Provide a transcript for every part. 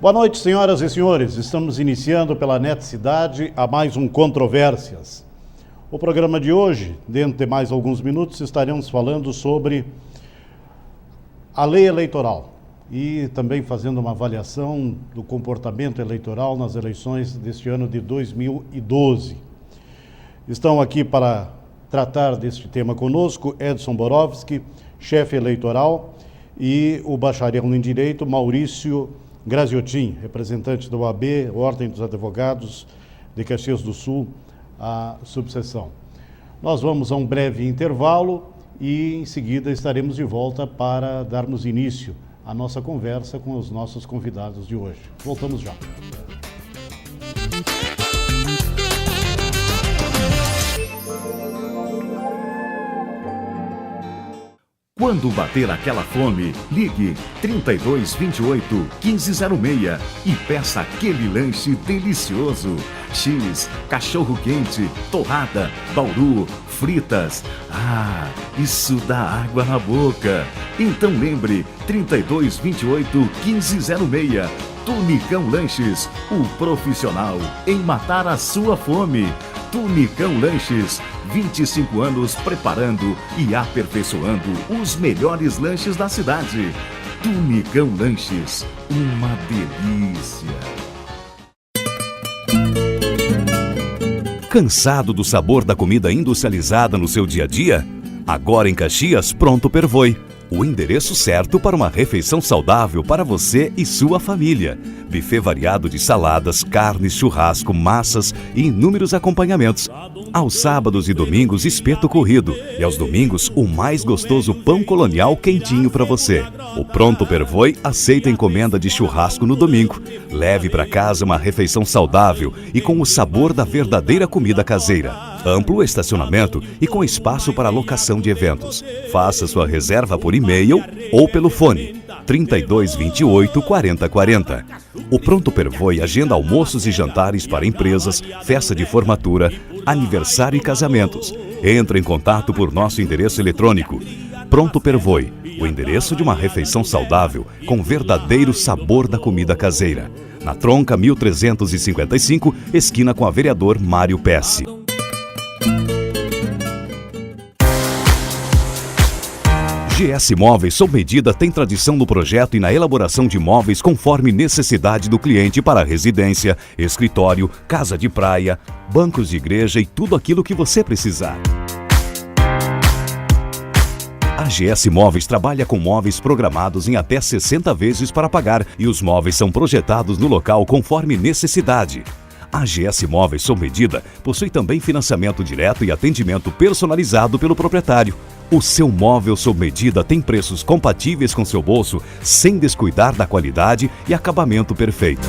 Boa noite, senhoras e senhores. Estamos iniciando pela NET Cidade a mais um Controvérsias. O programa de hoje, dentro de mais alguns minutos, estaremos falando sobre a lei eleitoral e também fazendo uma avaliação do comportamento eleitoral nas eleições deste ano de 2012. Estão aqui para tratar deste tema conosco Edson Borowski, chefe eleitoral, e o bacharel em Direito Maurício Graziotin, representante da OAB, Ordem dos Advogados de Caxias do Sul, a subseção. Nós vamos a um breve intervalo e em seguida estaremos de volta para darmos início à nossa conversa com os nossos convidados de hoje. Voltamos já. Quando bater aquela fome, ligue 3228 1506 e peça aquele lanche delicioso. X, cachorro quente, torrada, bauru, fritas. Ah, isso dá água na boca. Então lembre, 3228 1506. Tunicão Lanches, o profissional em matar a sua fome. Tunicão Lanches, 25 anos preparando e aperfeiçoando os melhores lanches da cidade. Tunicão Lanches, uma delícia. Cansado do sabor da comida industrializada no seu dia a dia? Agora em Caxias, Pronto Pervoi. O endereço certo para uma refeição saudável para você e sua família. Buffet variado de saladas, carnes, churrasco, massas e inúmeros acompanhamentos. Aos sábados e domingos, espeto corrido. E aos domingos, o mais gostoso pão colonial quentinho para você. O Pronto Pervoi aceita encomenda de churrasco no domingo. Leve para casa uma refeição saudável e com o sabor da verdadeira comida caseira. Amplo estacionamento e com espaço para locação de eventos. Faça sua reserva por e-mail ou pelo fone 3228 4040. O Pronto Pervoi agenda almoços e jantares para empresas, festa de formatura, aniversário e casamentos. Entre em contato por nosso endereço eletrônico. Pronto Pervoi, o endereço de uma refeição saudável com verdadeiro sabor da comida caseira. Na Tronca 1355, esquina com a vereador Mário Pesce. GS Móveis sob medida tem tradição no projeto e na elaboração de móveis conforme necessidade do cliente para residência, escritório, casa de praia, bancos de igreja e tudo aquilo que você precisar. A GS Móveis trabalha com móveis programados em até 60 vezes para pagar e os móveis são projetados no local conforme necessidade. A GS Móveis sob medida possui também financiamento direto e atendimento personalizado pelo proprietário. O seu móvel sob medida tem preços compatíveis com seu bolso, sem descuidar da qualidade e acabamento perfeito.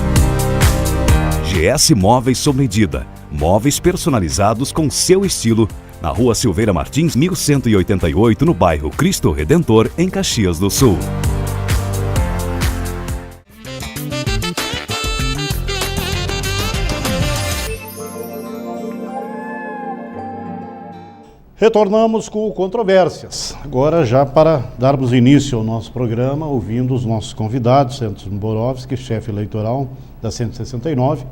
GS Móveis sob medida. Móveis personalizados com seu estilo. Na Rua Silveira Martins, 1188, no bairro Cristo Redentor, em Caxias do Sul. Retornamos com o Controvérsias, agora já para darmos início ao nosso programa, ouvindo os nossos convidados, Edson Borowski, chefe eleitoral da 169,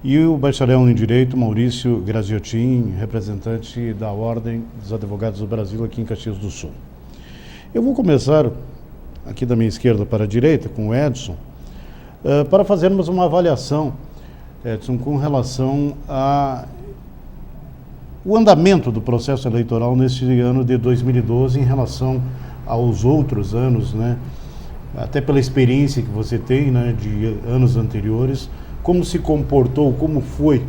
e o bacharel em Direito, Maurício Graziotin, representante da Ordem dos Advogados do Brasil aqui em Caxias do Sul. Eu vou começar aqui da minha esquerda para a direita, com o Edson, para fazermos uma avaliação, Edson, com relação o andamento do processo eleitoral neste ano de 2012 em relação aos outros anos, né? Até pela experiência que você tem, né, de anos anteriores, como se comportou, como foi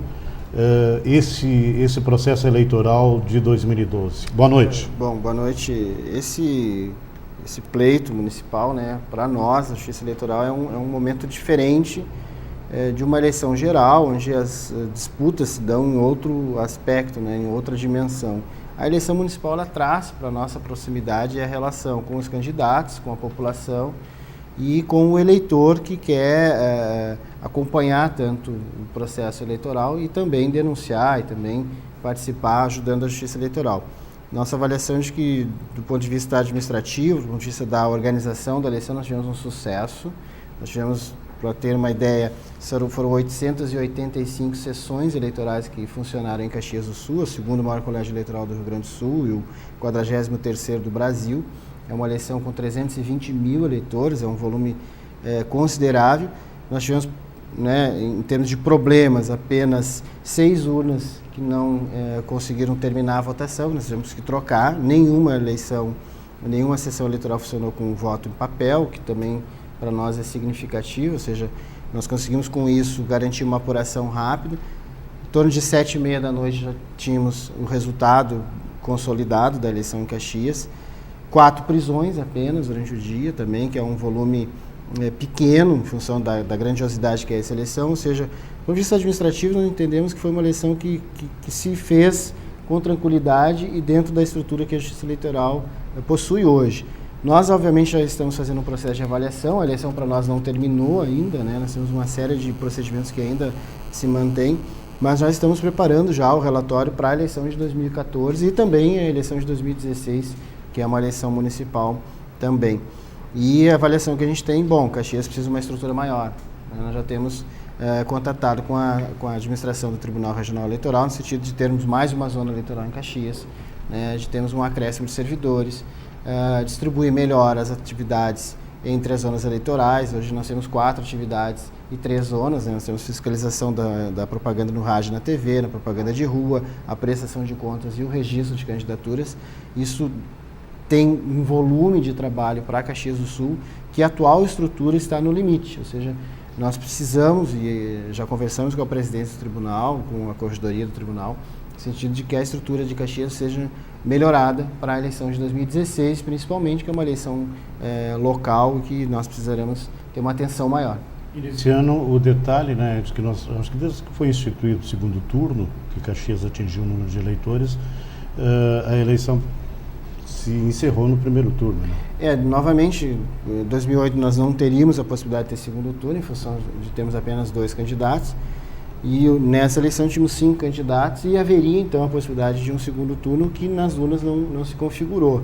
esse processo eleitoral de 2012? Boa noite. Bom, boa noite. Esse pleito municipal, né, para nós, a Justiça Eleitoral, é um momento diferente de uma eleição geral, onde as disputas se dão em outro aspecto, né, em outra dimensão. A eleição municipal ela traz para a nossa proximidade a relação com os candidatos, com a população e com o eleitor que quer acompanhar tanto o processo eleitoral e também denunciar e também participar ajudando a Justiça Eleitoral. Nossa avaliação é de que, do ponto de vista administrativo, do ponto de vista da organização da eleição, nós tivemos um sucesso. Nós tivemos Para ter uma ideia, foram 885 sessões eleitorais que funcionaram em Caxias do Sul, o segundo maior colégio eleitoral do Rio Grande do Sul e o 43º do Brasil. É uma eleição com 320 mil eleitores, é um volume considerável. Nós tivemos, né, em termos de problemas, apenas 6 urnas que não conseguiram terminar a votação, nós tivemos que trocar. Nenhuma sessão eleitoral funcionou com voto em papel, que também para nós é significativo, ou seja, nós conseguimos com isso garantir uma apuração rápida. Em torno de 7h30 da noite já tínhamos o resultado consolidado da eleição em Caxias. 4 prisões apenas durante o dia também, que é um volume pequeno em função da grandiosidade que é essa eleição, ou seja, do ponto de vista administrativo nós entendemos que foi uma eleição que se fez com tranquilidade e dentro da estrutura que a Justiça Eleitoral possui hoje. Nós, obviamente, já estamos fazendo um processo de avaliação, a eleição para nós não terminou ainda, né? Nós temos uma série de procedimentos que ainda se mantêm, mas nós estamos preparando já o relatório para a eleição de 2014 e também a eleição de 2016, que é uma eleição municipal também. E a avaliação que a gente tem, Caxias precisa de uma estrutura maior. Nós já temos contatado com a administração do Tribunal Regional Eleitoral, no sentido de termos mais uma zona eleitoral em Caxias, né, de termos um acréscimo de servidores, distribuir melhor as atividades entre as zonas eleitorais. Hoje nós temos 4 atividades e 3 zonas, né? Nós temos fiscalização da propaganda no rádio e na TV, na propaganda de rua, a prestação de contas e o registro de candidaturas. Isso tem um volume de trabalho para Caxias do Sul que a atual estrutura está no limite, ou seja, nós precisamos, e já conversamos com a presidência do tribunal, com a corregedoria do tribunal, no sentido de que a estrutura de Caxias seja melhorada para a eleição de 2016, principalmente, que é uma eleição local e que nós precisaremos ter uma atenção maior. Esse ano, o detalhe, né, de que acho que desde que foi instituído o segundo turno, que Caxias atingiu o número de eleitores, a eleição se encerrou no primeiro turno, né? Novamente, em 2008 nós não teríamos a possibilidade de ter segundo turno, em função de termos apenas 2 candidatos, e nessa eleição tínhamos 5 candidatos e haveria então a possibilidade de um segundo turno que nas urnas não se configurou.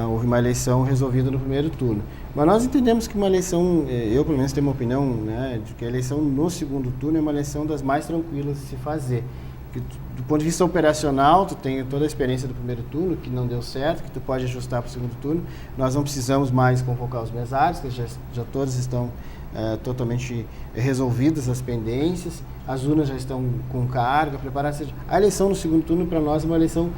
Houve uma eleição resolvida no primeiro turno. Mas nós entendemos que uma eleição, eu pelo menos tenho uma opinião, né, de que a eleição no segundo turno é uma eleição das mais tranquilas de se fazer. Que, do ponto de vista operacional, tu tem toda a experiência do primeiro turno, que não deu certo, que tu pode ajustar para o segundo turno. Nós não precisamos mais convocar os mesários, que já todos estão totalmente resolvidas as pendências, as urnas já estão com carga, preparadas. A eleição no segundo turno, para nós, é uma eleição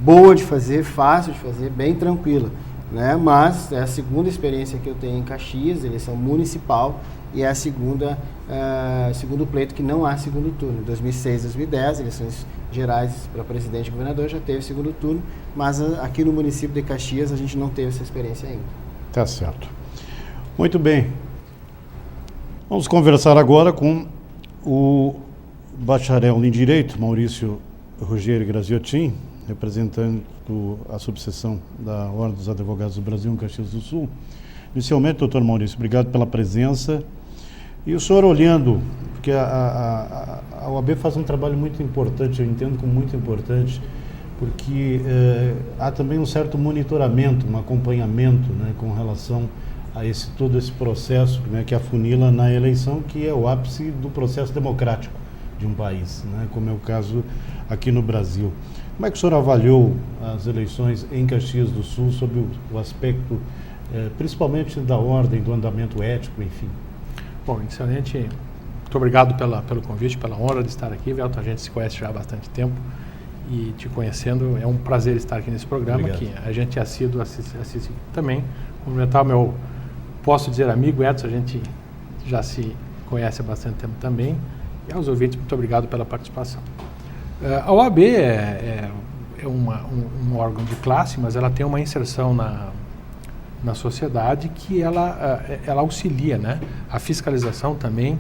boa de fazer, fácil de fazer, bem tranquila, né? Mas é a segunda experiência que eu tenho em Caxias, eleição municipal, e é a segundo pleito que não há segundo turno. Em 2006 e 2010, eleições gerais para presidente e governador, já teve segundo turno, mas aqui no município de Caxias a gente não teve essa experiência ainda. Tá certo. Muito bem. Vamos conversar agora com o bacharel em Direito, Maurício Rogério Graziotin, representando a subseção da Ordem dos Advogados do Brasil em Caxias do Sul. Inicialmente, doutor Maurício, obrigado pela presença. E o senhor olhando, porque a OAB faz um trabalho muito importante, eu entendo como muito importante, porque há também um certo monitoramento, um acompanhamento, né, com relação a todo esse processo, né, que afunila na eleição, que é o ápice do processo democrático de um país, né, como é o caso aqui no Brasil. Como é que o senhor avaliou as eleições em Caxias do Sul sob o aspecto, principalmente da ordem, do andamento ético, enfim? Bom, inicialmente, muito obrigado pelo convite, pela honra de estar aqui, Velton. A gente se conhece já há bastante tempo e te conhecendo, é um prazer estar aqui nesse programa. Obrigado. Que a gente assiste também. Cumprimentar o meu, posso dizer, amigo Edson, a gente já se conhece há bastante tempo também. E aos ouvintes, muito obrigado pela participação. A OAB é um órgão de classe, mas ela tem uma inserção na sociedade que ela auxilia, né, a fiscalização também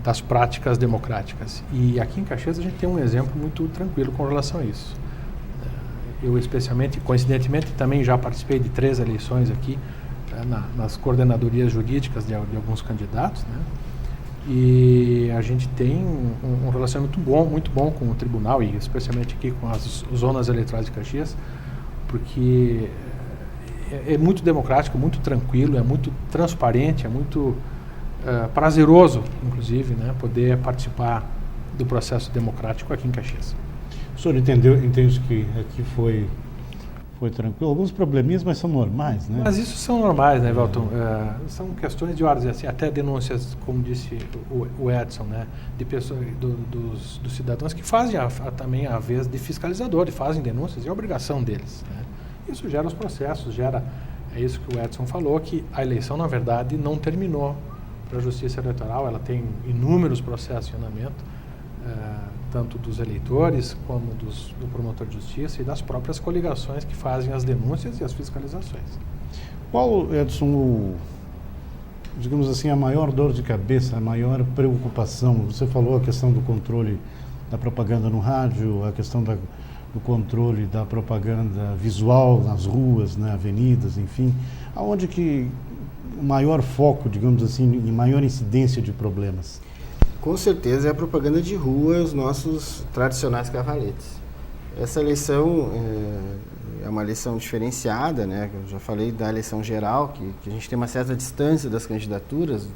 das práticas democráticas. E aqui em Caxias a gente tem um exemplo muito tranquilo com relação a isso. Eu especialmente, coincidentemente, também já participei de 3 eleições aqui nas coordenadorias jurídicas de alguns candidatos, né? E a gente tem um relacionamento muito bom com o tribunal e especialmente aqui com as zonas eleitorais de Caxias, porque é muito democrático, muito tranquilo, é muito transparente, é muito prazeroso, inclusive, né, poder participar do processo democrático aqui em Caxias. O senhor entende que aqui foi tranquilo? Alguns probleminhas, mas são normais, né? Mas isso são normais, né, Welton? São questões de ordens, assim, até denúncias, como disse o Edson, né, de pessoas, dos cidadãos que fazem também a vez de fiscalizador, e fazem denúncias, e é obrigação deles, né? Isso gera os processos, é isso que o Edson falou, que a eleição, na verdade, não terminou para a Justiça Eleitoral, ela tem inúmeros processos em andamento, tanto dos eleitores como do promotor de justiça e das próprias coligações que fazem as denúncias e as fiscalizações. Qual, Edson, digamos assim, a maior dor de cabeça, a maior preocupação? Você falou a questão do controle da propaganda no rádio, a questão do controle da propaganda visual nas ruas, nas avenidas, enfim. Aonde que o maior foco, digamos assim, e maior incidência de problemas? Com certeza é a propaganda de rua, os nossos tradicionais cavaletes. Essa eleição é uma eleição diferenciada, né? Eu já falei da eleição geral, que a gente tem uma certa distância das candidaturas.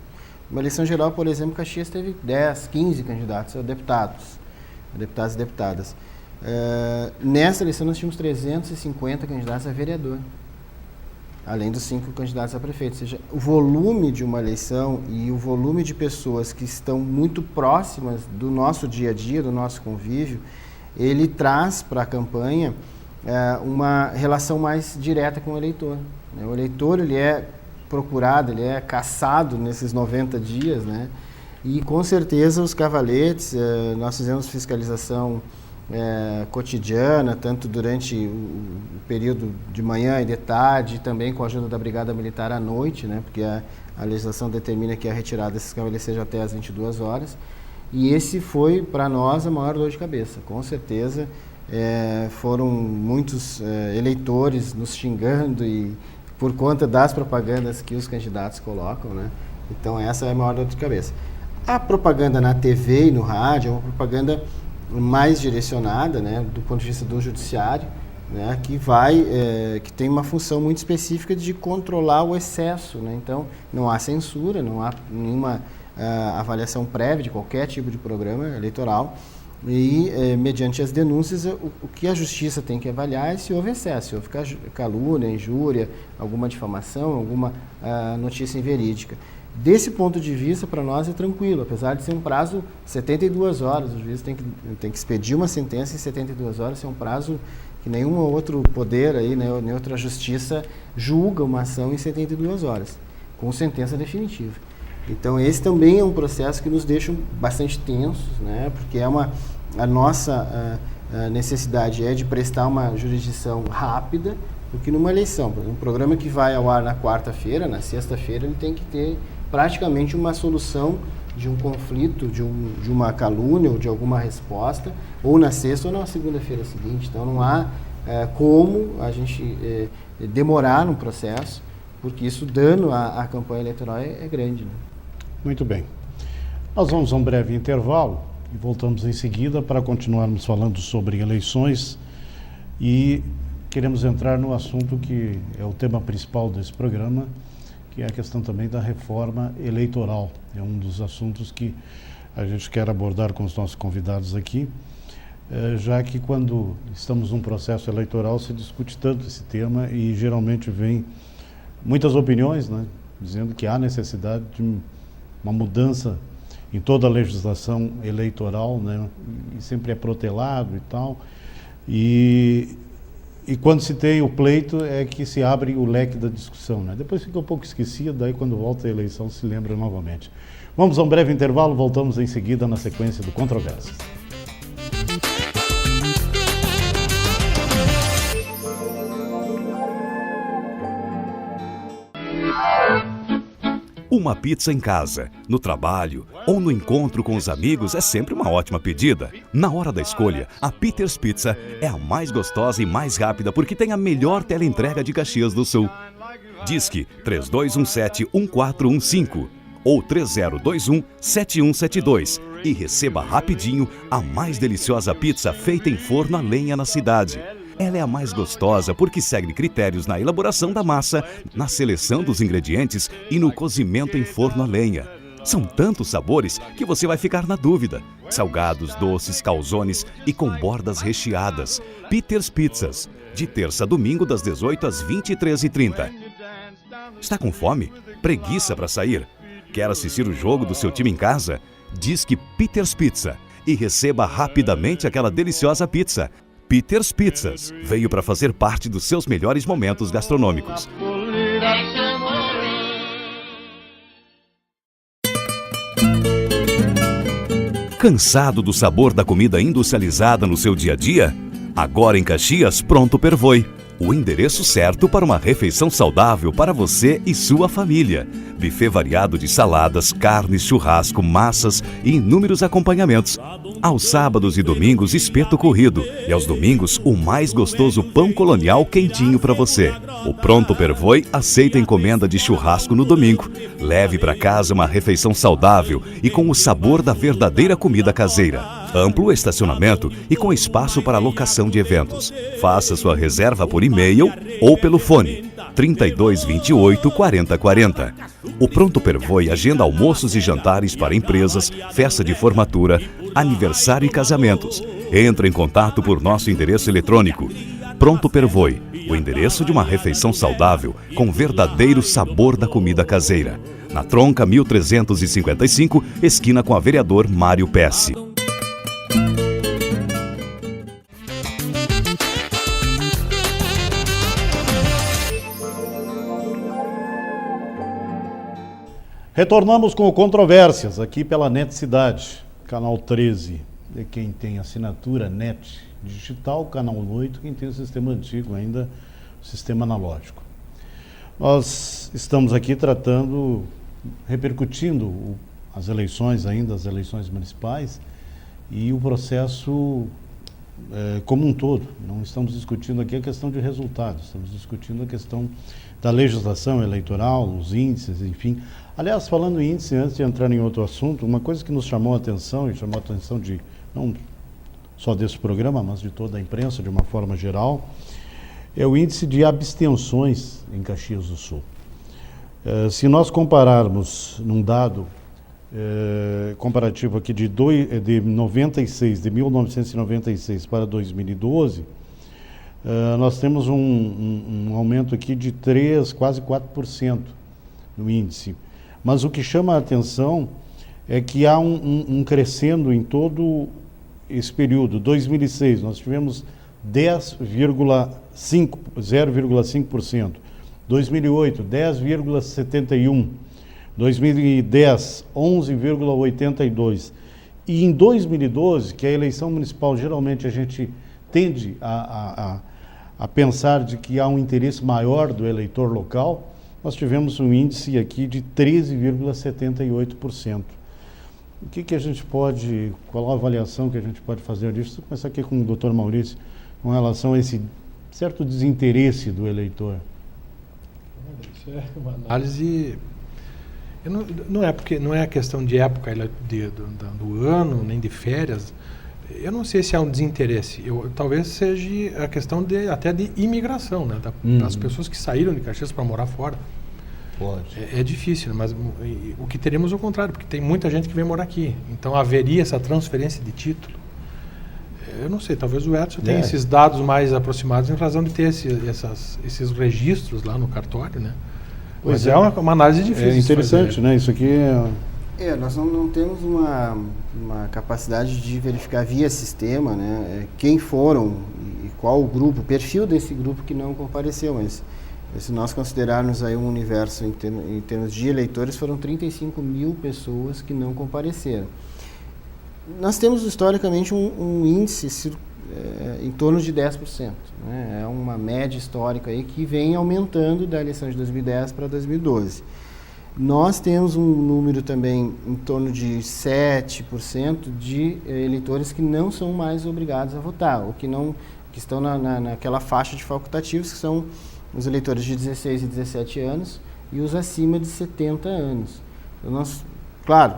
Uma eleição geral, por exemplo, Caxias teve 10, 15 candidatos a deputados e deputadas. Nessa eleição nós tínhamos 350 candidatos a vereador, além dos 5 candidatos a prefeito. Ou seja, o volume de uma eleição e o volume de pessoas que estão muito próximas do nosso dia a dia, do nosso convívio, ele traz para a campanha uma relação mais direta com o eleitor, né? O eleitor, ele é procurado, ele é caçado nesses 90 dias, né? E com certeza os cavaletes, nós fizemos fiscalização cotidiana, tanto durante o período de manhã e de tarde, e também com a ajuda da Brigada Militar à noite, né, porque a legislação determina que a retirada desses cavaletes seja até às 22 horas. E esse foi, para nós, a maior dor de cabeça. Com certeza, foram muitos eleitores nos xingando e por conta das propagandas que os candidatos colocam, né? Então, essa é a maior dor de cabeça. A propaganda na TV e no rádio é uma propaganda mais direcionada, né, do ponto de vista do judiciário, né, que tem uma função muito específica de controlar o excesso, né? Então, não há censura, não há nenhuma avaliação prévia de qualquer tipo de programa eleitoral e, mediante as denúncias, o que a justiça tem que avaliar é se houve excesso, se houve calúnia, injúria, alguma difamação, alguma notícia inverídica. Desse ponto de vista, para nós é tranquilo, apesar de ser um prazo de 72 horas, o juiz tem que expedir uma sentença em 72 horas, é um prazo que nenhum outro poder, aí, né, nem outra justiça julga uma ação em 72 horas, com sentença definitiva. Então, esse também é um processo que nos deixa bastante tensos, né, porque a nossa necessidade é de prestar uma jurisdição rápida, porque numa eleição, por exemplo, um programa que vai ao ar na quarta-feira, na sexta-feira, ele tem que ter praticamente uma solução de um conflito, de uma calúnia ou de alguma resposta, ou na sexta ou na segunda-feira seguinte. Então não há como a gente demorar no processo, porque isso, dano à campanha eleitoral é grande, né? Muito bem. Nós vamos a um breve intervalo e voltamos em seguida para continuarmos falando sobre eleições e queremos entrar no assunto que é o tema principal desse programa, que é a questão também da reforma eleitoral. É um dos assuntos que a gente quer abordar com os nossos convidados aqui, já que quando estamos num processo eleitoral se discute tanto esse tema e geralmente vem muitas opiniões, né, dizendo que há necessidade de uma mudança em toda a legislação eleitoral, né, e sempre é protelado e tal. E quando se tem o pleito é que se abre o leque da discussão, né? Depois fica um pouco esquecido, daí quando volta a eleição se lembra novamente. Vamos a um breve intervalo, voltamos em seguida na sequência do Controvérsias. Uma pizza em casa, no trabalho ou no encontro com os amigos é sempre uma ótima pedida. Na hora da escolha, a Peter's Pizza é a mais gostosa e mais rápida porque tem a melhor teleentrega de Caxias do Sul. Disque 3217-1415 ou 3021-7172 e receba rapidinho a mais deliciosa pizza feita em forno a lenha na cidade. Ela é a mais gostosa porque segue critérios na elaboração da massa, na seleção dos ingredientes e no cozimento em forno a lenha. São tantos sabores que você vai ficar na dúvida. Salgados, doces, calzones e com bordas recheadas. Peter's Pizzas, de terça a domingo das 18 às 23h30. Está com fome? Preguiça para sair? Quer assistir o jogo do seu time em casa? Disque Peter's Pizza e receba rapidamente aquela deliciosa pizza. Peter's Pizzas veio para fazer parte dos seus melhores momentos gastronômicos. Cansado do sabor da comida industrializada no seu dia a dia? Agora em Caxias, Pronto Pervoi. O endereço certo para uma refeição saudável para você e sua família. Buffet variado de saladas, carnes, churrasco, massas e inúmeros acompanhamentos. Aos sábados e domingos, espeto corrido. E aos domingos, o mais gostoso pão colonial quentinho para você. O Pronto Pervoi aceita encomenda de churrasco no domingo. Leve para casa uma refeição saudável e com o sabor da verdadeira comida caseira. Amplo estacionamento e com espaço para locação de eventos. Faça sua reserva por e-mail ou pelo fone 3228 4040. O Pronto Pervoi agenda almoços e jantares para empresas, festa de formatura, aniversário e casamentos. Entre em contato por nosso endereço eletrônico. Pronto Pervoi, o endereço de uma refeição saudável com verdadeiro sabor da comida caseira. Na Tronca 1355, esquina com a vereador Mário Pesce. Retornamos com Controvérsias, aqui pela NET Cidade, canal 13, de quem tem assinatura NET digital, canal 8, quem tem o sistema antigo ainda, o sistema analógico. Nós estamos aqui repercutindo as eleições ainda, as eleições municipais e o processo como um todo. Não estamos discutindo aqui a questão de resultados, estamos discutindo a questão da legislação eleitoral, os índices, enfim. Aliás, falando em índice, antes de entrar em outro assunto, uma coisa que nos chamou a atenção, e chamou a atenção de, não só desse programa, mas de toda a imprensa, de uma forma geral, é o índice de abstenções em Caxias do Sul. Se nós compararmos num dado comparativo aqui de 1996 para 2012, nós temos um aumento aqui de 3, quase 4% no índice. Mas o que chama a atenção é que há um crescendo em todo esse período. 2006, nós tivemos 0,5%. 2008, 10,71%. 2010, 11,82%. E em 2012, que é a eleição municipal, geralmente a gente tende a pensar de que há um interesse maior do eleitor local, nós tivemos um índice aqui de 13,78%. O que a gente pode, qual a avaliação que a gente pode fazer disso? Vou começar aqui com o Dr. Maurício, com relação a esse certo desinteresse do eleitor. Isso é uma análise... Não é a questão de época do ano, nem de férias. Eu não sei se há um desinteresse. Talvez seja a questão até de imigração, né? Das pessoas que saíram de Caxias para morar fora. Pode. É difícil, né? Mas o que teremos é o contrário, porque tem muita gente que vem morar aqui. Então haveria essa transferência de título. Eu não sei, talvez o Edson tenha esses dados mais aproximados em razão de ter esses registros lá no cartório, né? Mas é uma análise difícil. É interessante, né? Isso aqui nós não temos uma capacidade de verificar via sistema, né, quem foram e qual o grupo, o perfil desse grupo que não compareceu, mas se nós considerarmos aí um universo em termos de eleitores, foram 35 mil pessoas que não compareceram. Nós temos historicamente um índice em torno de 10%, né? É uma média histórica aí que vem aumentando da eleição de 2010 para 2012. Nós temos um número também em torno de 7% de eleitores que não são mais obrigados a votar, que estão naquela faixa de facultativos, que são os eleitores de 16 e 17 anos e os acima de 70 anos. Então, claro,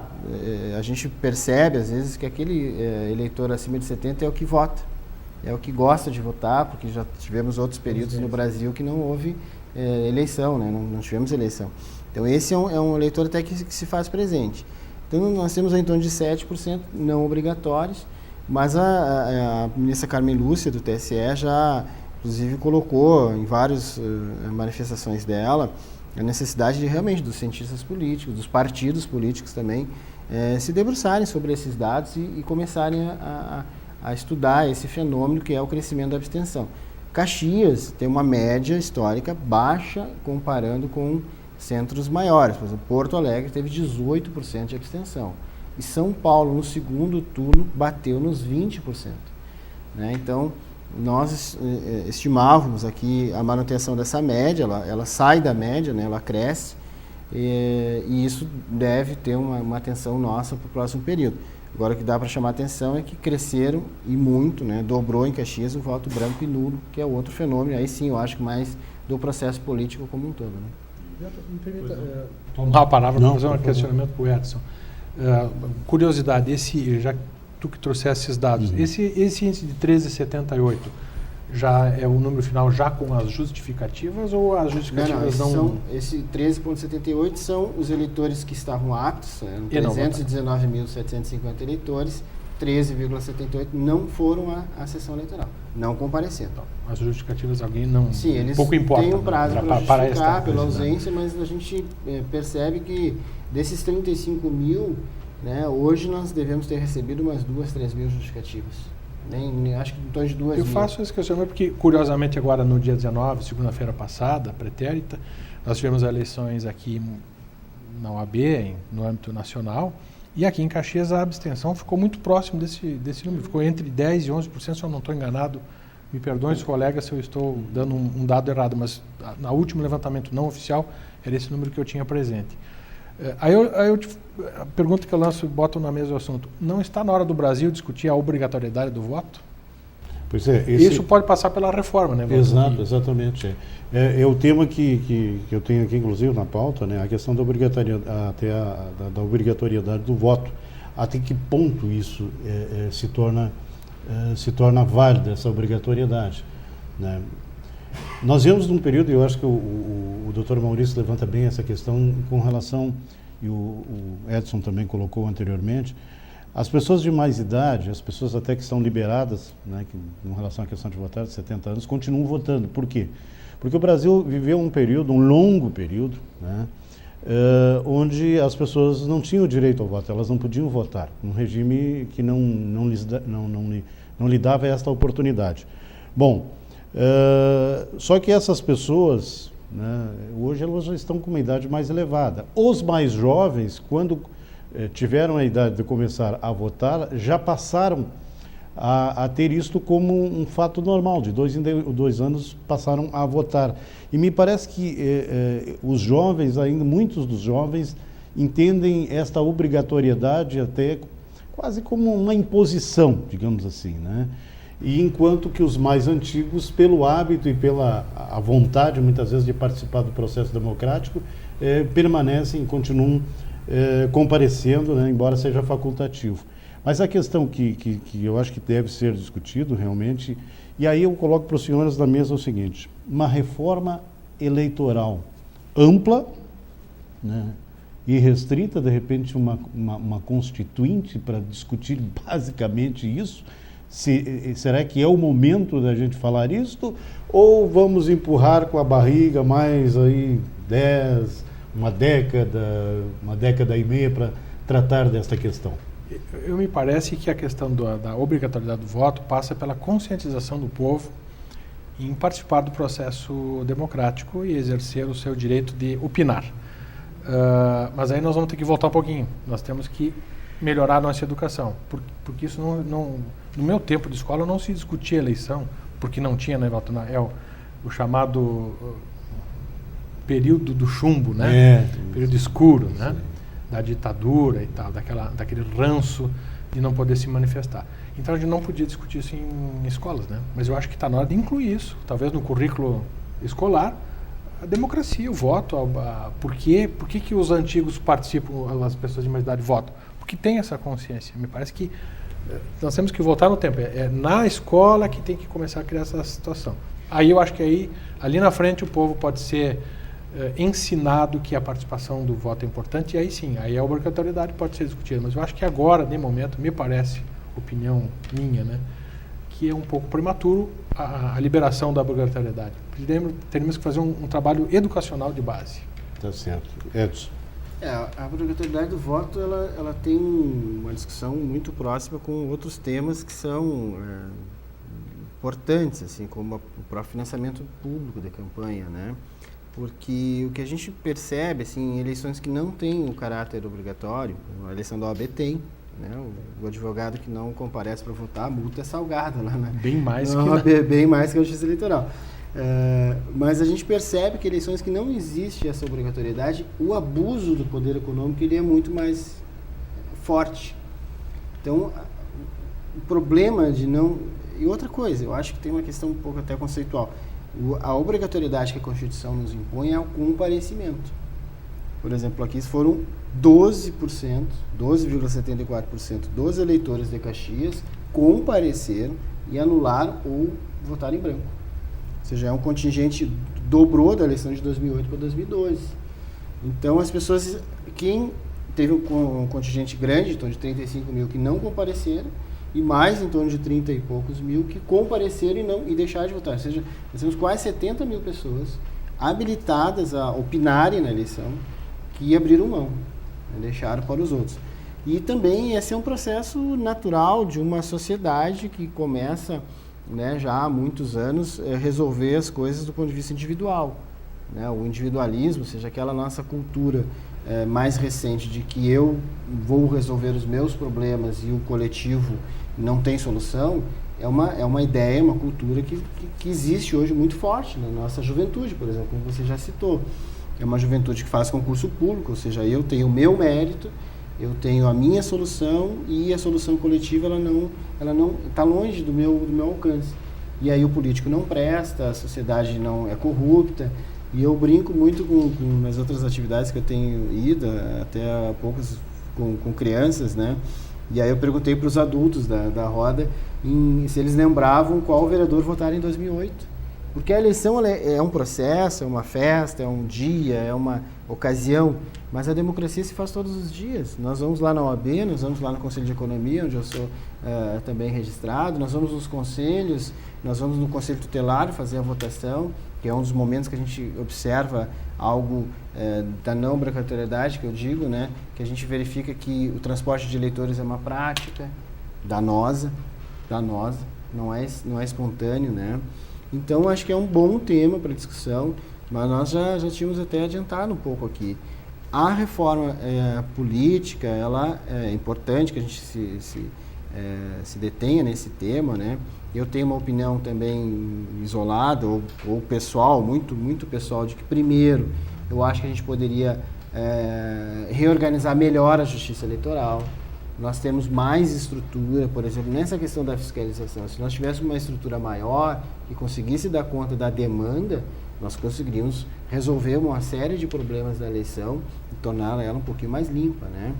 a gente percebe às vezes que aquele eleitor acima de 70 é o que vota, é o que gosta de votar, porque já tivemos outros períodos no Brasil que não houve eleição, né? Não tivemos eleição. Então esse é um eleitor até que se faz presente. Então, nós temos em torno de 7% não obrigatórios, mas a ministra Carmen Lúcia, do TSE, já, inclusive, colocou em várias manifestações dela a necessidade de, realmente, dos cientistas políticos, dos partidos políticos também, se debruçarem sobre esses dados e começarem a estudar esse fenômeno que é o crescimento da abstenção. Caxias tem uma média histórica baixa comparando com centros maiores. Por exemplo, Porto Alegre teve 18% de abstenção. E São Paulo, no segundo turno, bateu nos 20%. Né? Então, nós estimávamos aqui a manutenção dessa média, ela sai da média, né? Ela cresce, e isso deve ter uma atenção nossa para o próximo período. Agora, o que dá para chamar a atenção é que cresceram e muito, né? Dobrou em Caxias o voto branco e nulo, que é outro fenômeno, aí sim eu acho que mais do processo político como um todo. Né? Me permita tomar a palavra para fazer um questionamento para o Edson. Curiosidade, já tu que trouxeste esses dados, esse índice de 13,78 já é o número final já com as justificativas ou as justificativas não? Esse 13,78 são os eleitores que estavam aptos, 319.750 eleitores, 13,78 não foram à sessão eleitoral, não compareceram. Então, as justificativas alguém não... Sim, eles pouco importa, têm um prazo para justificar pela coisa, ausência, né? Mas a gente percebe que desses 35 mil, né, hoje nós devemos ter recebido umas 2, 3 mil justificativas. Acho que em torno de 2 mil. Eu faço esse questionamento porque, curiosamente, agora no dia 19, segunda-feira passada, pretérita, nós tivemos eleições aqui na OAB, no âmbito nacional, e aqui em Caxias a abstenção ficou muito próximo desse número, ficou entre 10% e 11%, se eu não estou enganado, me perdoem os colegas se eu estou dando um dado errado, mas no último levantamento não oficial era esse número que eu tinha presente. Aí a pergunta que eu lanço e boto na mesa do assunto, não está na hora do Brasil discutir a obrigatoriedade do voto? Pois é. Isso pode passar pela reforma, né? Exato, exatamente. É o tema que eu tenho aqui, inclusive, na pauta, né? A questão da obrigatoriedade do voto. Até que ponto isso se torna válida, essa obrigatoriedade, né? Nós vemos num período, e eu acho que o Dr. Maurício levanta bem essa questão com relação, e o Edson também colocou anteriormente, as pessoas de mais idade, as pessoas até que são liberadas, né, em relação à questão de votar de 70 anos, continuam votando. Por quê? Porque o Brasil viveu um longo período, né, onde as pessoas não tinham direito ao voto, elas não podiam votar, um regime que não lhe dava esta oportunidade. Bom, só que essas pessoas, né, hoje elas já estão com uma idade mais elevada. Os mais jovens, quando tiveram a idade de começar a votar, já passaram a ter isto como um fato normal. De 2 em 2 anos passaram a votar. E me parece que os jovens, ainda muitos dos jovens, entendem esta obrigatoriedade até quase como uma imposição, digamos assim, né? E enquanto que os mais antigos, pelo hábito e pela a vontade, muitas vezes, de participar do processo democrático, permanecem, continuam comparecendo, né, embora seja facultativo. Mas a questão que eu acho que deve ser discutido realmente, e aí eu coloco para os senhores da mesa o seguinte: uma reforma eleitoral ampla, né, e restrita, de repente uma constituinte para discutir basicamente isso. Será que é o momento da gente falar isto? Ou vamos empurrar com a barriga mais aí uma década e meia para tratar desta questão? Eu me parece que a questão da obrigatoriedade do voto passa pela conscientização do povo em participar do processo democrático e exercer o seu direito de opinar. Mas aí nós vamos ter que voltar um pouquinho. Nós temos que melhorar a nossa educação, porque isso no meu tempo de escola não se discutia eleição, porque não tinha, né, o chamado período do chumbo, né? Período escuro, né? Da ditadura e tal, daquele ranço de não poder se manifestar. Então a gente não podia discutir isso em escolas, né? Mas eu acho que está na hora de incluir isso, talvez no currículo escolar, a democracia, o voto. Por que os antigos participam, as pessoas de mais idade votam? Porque tem essa consciência. Me parece que nós temos que voltar no tempo. É na escola que tem que começar a criar essa situação. Aí eu acho que ali na frente o povo pode ser ensinado que a participação do voto é importante, e aí sim, aí a obrigatoriedade pode ser discutida. Mas eu acho que agora, de momento, me parece, opinião minha, né, que é um pouco prematuro a liberação da obrigatoriedade. Teríamos que fazer um trabalho educacional de base. Tá certo. Edson. A obrigatoriedade do voto, ela tem uma discussão muito próxima com outros temas que são importantes, assim, como o próprio financiamento público da campanha, né? Porque o que a gente percebe, assim, em eleições que não têm o caráter obrigatório, a eleição da OAB tem, né? O advogado que não comparece para votar, a multa é salgada lá, né? Bem mais bem mais que a Justiça Eleitoral. Mas a gente percebe que eleições que não existe essa obrigatoriedade, o abuso do poder econômico ele é muito mais forte. Então, o problema de não... E outra coisa, eu acho que tem uma questão um pouco até conceitual. A obrigatoriedade que a Constituição nos impõe é o comparecimento. Por exemplo, aqui foram 12,74% dos eleitores de Caxias compareceram e anularam ou votaram em branco. Ou seja, é um contingente, dobrou da eleição de 2008 para 2012. Então, as pessoas, quem teve um contingente grande, em torno de 35 mil que não compareceram, e mais em torno de 30 e poucos mil que compareceram e deixaram de votar. Ou seja, nós temos quase 70 mil pessoas habilitadas a opinarem na eleição que abriram mão, né, deixaram para os outros. E também esse é um processo natural de uma sociedade que começa, né, já há muitos anos, resolver as coisas do ponto de vista individual. Né? O individualismo, ou seja, aquela nossa cultura mais recente de que eu vou resolver os meus problemas e o coletivo não tem solução, é uma ideia, uma cultura que existe hoje muito forte na nossa juventude, por exemplo, como você já citou. É uma juventude que faz concurso público, ou seja, eu tenho o meu mérito, eu tenho a minha solução e a solução coletiva ela não está longe do meu alcance. E aí o político não presta, a sociedade não é corrupta. E eu brinco muito com as outras atividades que eu tenho ido, até há poucos com crianças, né? E aí eu perguntei para os adultos da roda se eles lembravam qual vereador votaram em 2008. Porque a eleição é um processo, é uma festa, é um dia, é uma ocasião, mas a democracia se faz todos os dias. Nós vamos lá na OAB, nós vamos lá no Conselho de Economia, onde eu sou também registrado, nós vamos nos conselhos, nós vamos no Conselho Tutelar fazer a votação, que é um dos momentos que a gente observa algo da não obrigatoriedade, que eu digo, né, que a gente verifica que o transporte de eleitores é uma prática danosa, não é espontâneo, né? Então, acho que é um bom tema para discussão, mas nós já tínhamos até adiantado um pouco aqui. A reforma política, ela é importante que a gente se detenha nesse tema, né? Eu tenho uma opinião também isolada ou pessoal, muito, muito pessoal, de que primeiro, eu acho que a gente poderia reorganizar melhor a justiça eleitoral. Nós temos mais estrutura, por exemplo, nessa questão da fiscalização. Se nós tivéssemos uma estrutura maior e conseguisse dar conta da demanda, nós conseguiríamos resolver uma série de problemas da eleição e torná-la ela um pouquinho mais limpa, né?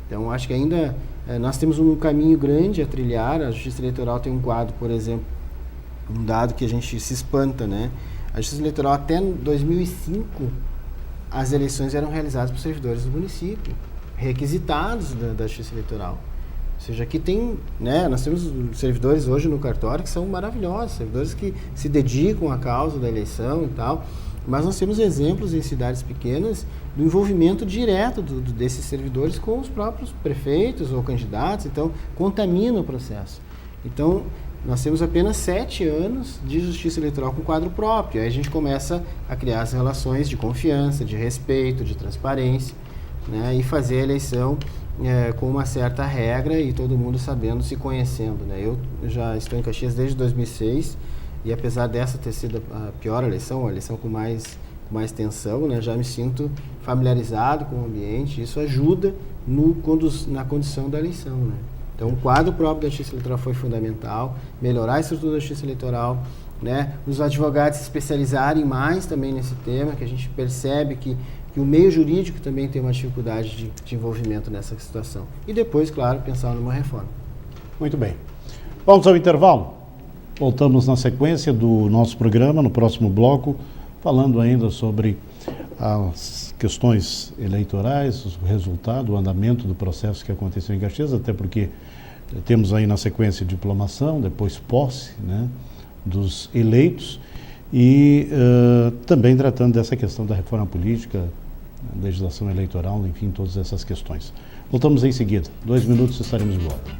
Então, acho que ainda nós temos um caminho grande a trilhar. A Justiça Eleitoral tem um quadro, por exemplo, um dado que a gente se espanta, né? A Justiça Eleitoral, até 2005, as eleições eram realizadas por servidores do município, requisitados da Justiça Eleitoral. Ou seja, aqui tem, né, nós temos servidores hoje no cartório que são maravilhosos, servidores que se dedicam à causa da eleição e tal, mas nós temos exemplos em cidades pequenas do envolvimento direto desses servidores com os próprios prefeitos ou candidatos, então contamina o processo. Então, nós temos apenas 7 anos de justiça eleitoral com quadro próprio, aí a gente começa a criar as relações de confiança, de respeito, de transparência, né, e fazer a eleição com uma certa regra e todo mundo sabendo, se conhecendo, né? Eu já estou em Caxias desde 2006 e apesar dessa ter sido a pior eleição, a eleição com mais tensão, né, já me sinto familiarizado com o ambiente. Isso ajuda na condição da eleição, né? Então, o quadro próprio da Justiça Eleitoral foi fundamental, melhorar a estrutura da Justiça Eleitoral, né, os advogados se especializarem mais também nesse tema, que a gente percebe que o meio jurídico também tem uma dificuldade de envolvimento nessa situação. E depois, claro, pensar numa reforma. Muito bem. Vamos ao intervalo. Voltamos na sequência do nosso programa, no próximo bloco, falando ainda sobre às questões eleitorais, o resultado, o andamento do processo que aconteceu em Caxias, até porque temos aí na sequência diplomação, depois posse, né, dos eleitos, e também tratando dessa questão da reforma política, legislação eleitoral, enfim, todas essas questões. Voltamos em seguida. 2 minutos, estaremos de volta.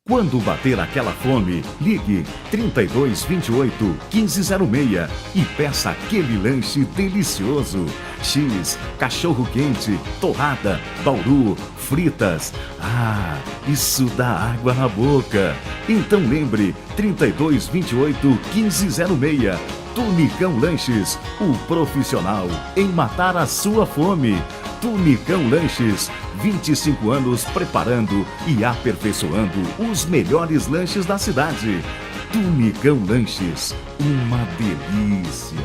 Quando bater aquela fome, ligue 3228 1506 e peça aquele lanche delicioso. X, cachorro quente, torrada, bauru, fritas. Ah, isso dá água na boca. Então lembre, 3228 1506. Tunicão Lanches, o profissional em matar a sua fome. Tunicão Lanches, 25 anos preparando e aperfeiçoando os melhores lanches da cidade. Tunicão Lanches, uma delícia.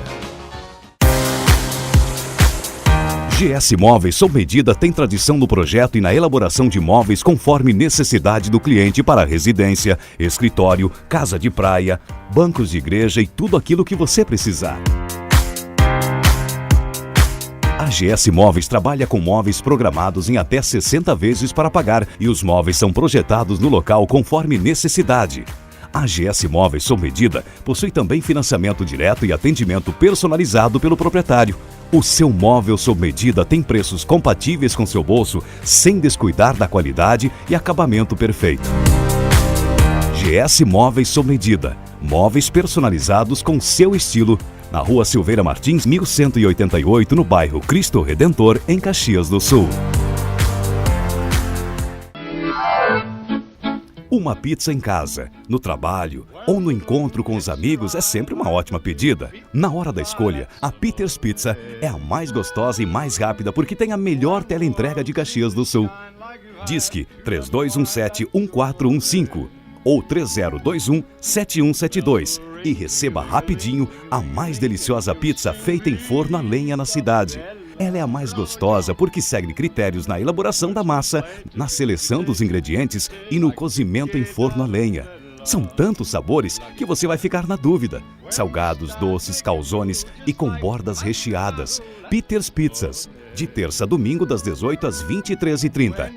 GS Móveis sob medida tem tradição no projeto e na elaboração de móveis conforme necessidade do cliente para residência, escritório, casa de praia, bancos de igreja e tudo aquilo que você precisar. A GS Móveis trabalha com móveis programados em até 60 vezes para pagar e os móveis são projetados no local conforme necessidade. A GS Móveis sob medida possui também financiamento direto e atendimento personalizado pelo proprietário. O seu móvel sob medida tem preços compatíveis com seu bolso, sem descuidar da qualidade e acabamento perfeito. GS Móveis sob medida. Móveis personalizados com seu estilo. Na Rua Silveira Martins, 1188, no bairro Cristo Redentor, em Caxias do Sul. Uma pizza em casa, no trabalho ou no encontro com os amigos é sempre uma ótima pedida. Na hora da escolha, a Peters Pizza é a mais gostosa e mais rápida porque tem a melhor teleentrega de Caxias do Sul. Disque 3217-1415 ou 3021-7172 e receba rapidinho a mais deliciosa pizza feita em forno a lenha na cidade. Ela é a mais gostosa porque segue critérios na elaboração da massa, na seleção dos ingredientes e no cozimento em forno a lenha. São tantos sabores que você vai ficar na dúvida. Salgados, doces, calzones e com bordas recheadas. Peters Pizzas, de terça a domingo das 18 às 23h30.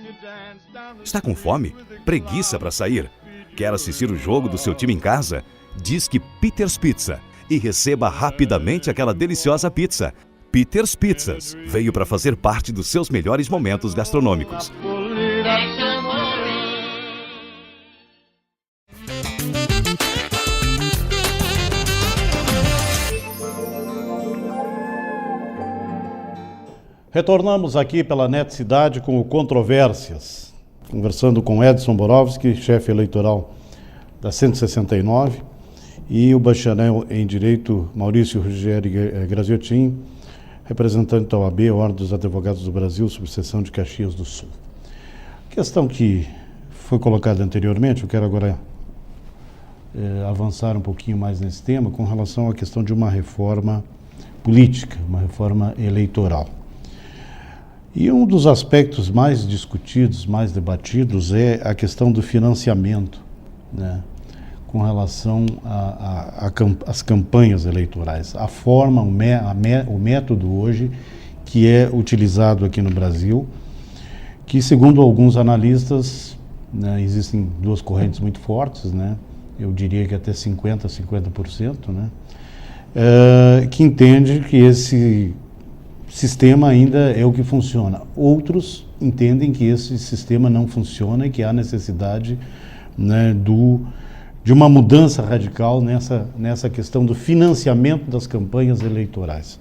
Está com fome? Preguiça para sair? Quer assistir o jogo do seu time em casa? Disque Peters Pizza e receba rapidamente aquela deliciosa pizza. Peters Pizzas veio para fazer parte dos seus melhores momentos gastronômicos. Retornamos aqui pela NET Cidade com o Controvérsias, conversando com Edson Borowski, chefe eleitoral da 169, e o bacharel em Direito Maurício Ruggeri Graziotin, representante da OAB, Ordem dos Advogados do Brasil, subseção de Caxias do Sul. A questão que foi colocada anteriormente, eu quero agora avançar um pouquinho mais nesse tema com relação à questão de uma reforma política, uma reforma eleitoral. E um dos aspectos mais discutidos, mais debatidos, é a questão do financiamento, né, com relação às campanhas eleitorais. A forma, o método hoje que é utilizado aqui no Brasil, que segundo alguns analistas, né, existem duas correntes muito fortes, né, eu diria que até 50%, né, que entende que esse sistema ainda é o que funciona. Outros entendem que esse sistema não funciona e que há necessidade, né, de uma mudança radical nessa questão do financiamento das campanhas eleitorais.